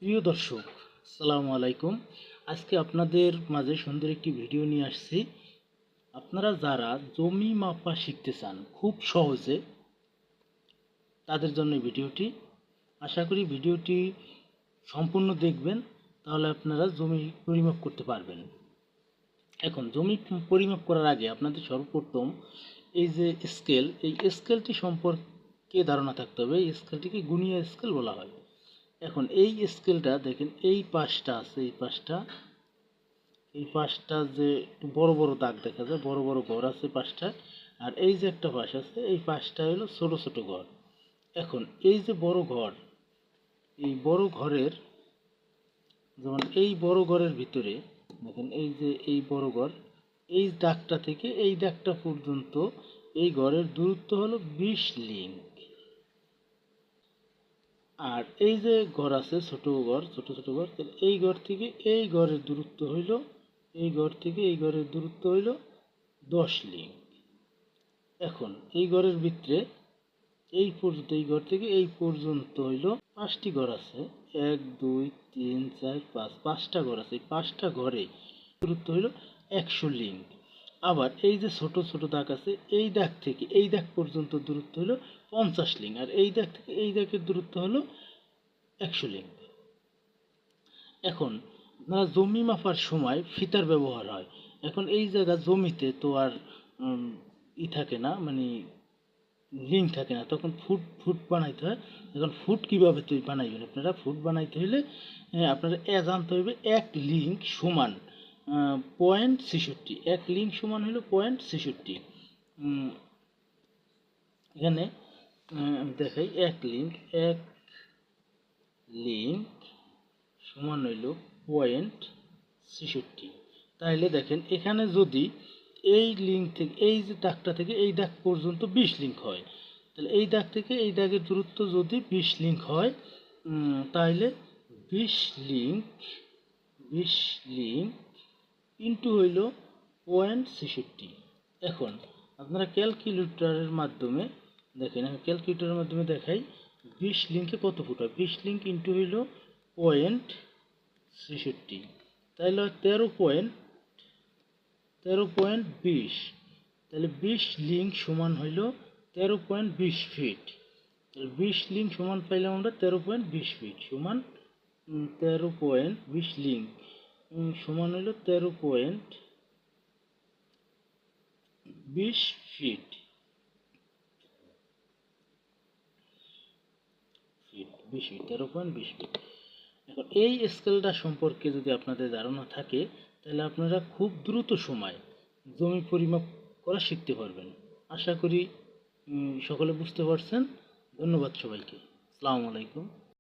প্রিয় দর্শক, আসসালামু আলাইকুম। আজকে আপনাদের মাঝে সুন্দর একটি ভিডিও নিয়ে আসছি। আপনারা যারা জমি মাপা শিখতে চান খুব সহজে, তাদের জন্য ভিডিওটি। আশা করি ভিডিওটি সম্পূর্ণ দেখবেন, তাহলে আপনারা জমি পরিমাপ করতে পারবেন। এখন জমি পরিমাপ করার আগে আপনাদের সর্বপ্রথম এই যে স্কেল, এই স্কেলটি সম্পর্কে ধারণা থাকতে হবে। এই স্কেলটিকে গুনিয়া স্কেল বলা হয়। এখন এই স্কেলটা দেখেন, এই পাশটা আছে, এই পাশটা যে বড় বড় দাগ দেখা যায়, বড় বড় ঘর আছে পাশটা। আর এই যে একটা পাশ আছে, এই পাশটা হলো ছোট ছোট ঘর। এখন এই যে বড় ঘর, এই বড় ঘরের, যেমন এই বড় ঘরের ভিতরে দেখেন, এই যে এই বড় ঘর, এই দাগটা থেকে এই দাগটা পর্যন্ত এই ঘরের দূরত্ব হলো 20 লিঙ্ক। আর এই যে ঘর আছে, ছোট ঘর, ছোট ছোট ঘর, এই ঘর থেকে এই ঘরের দূরত্ব হইল, এই ঘর থেকে এই ঘরের দূরত্ব হইল 10 লিঙ্ক। এখন এই ঘরের ভিতরে এই পর্যন্ত, এই ঘর থেকে এই পর্যন্ত হইল 5টি ঘর আছে, 1 2 3 4 5, 5টা ঘর আছে। এই 5টা ঘরে দূরত্ব হইল 100 লিঙ্ক। আবার এই যে ছোট ছোট দাগ আছে, এই দাগ থেকে এই দাগ পর্যন্ত দূরত্ব হলো 50 লিঙ্ক। আর এই দাগ থেকে এই দাগের দূরত্ব হলো 100 লিঙ্ক। এখন আপনারা জমি মাপার সময় ফিতার ব্যবহার হয়। এখন এই জায়গা জমিতে তো আর থাকে না, মানে লিঙ্ক থাকে না, তখন ফুট ফুট বানাইতে হয়। এখন ফুট কীভাবে বানাইবেন আপনারা? ফুট বানাইতে হলে আপনারা জানতে হবে 1 লিঙ্ক সমান 0.66। 1 লিঙ্ক সমান হলো 0.66। এখানে আমি দেখাই, 1 লিঙ্ক সমান হইল 0.66। তাহলে দেখেন, এখানে যদি এই লিঙ্ক থেকে এই যে দাগটা থেকে এই দাগ পর্যন্ত 20 লিঙ্ক হয়, তাহলে এই দাগ থেকে এই দাগের দূরত্ব যদি 20 লিঙ্ক হয়, তাহলে 20 লিঙ্ক ইন্টু হইল 0.66। এখন আপনারা ক্যালকুলেটরের মাধ্যমে দেখেন, আমি ক্যালকুলেটরের মাধ্যমে দেখাই 20 লিঙ্কে কত ফুট হয়। 20 লিঙ্ক ইন্টু হইল 0.66, তাহলে 13.20। তাহলে 20 লিঙ্ক সমান হইল 13.20 ফিট। তাহলে 20 লিঙ্ক সমান পাইলাম আমরা 13.20 ফিট সমান 13.20 লিঙ্ক সমান হইল 13.20 ফিট। 13.20 ফিট। এখন এই স্কেলটা সম্পর্কে যদি আপনাদের ধারণা থাকে, তাহলে আপনারা খুব দ্রুত সময় জমি পরিমাপ করা শিখতে পারবেন। আশা করি সকলে বুঝতে পারছেন। ধন্যবাদ সবাইকে। আসসালামু আলাইকুম।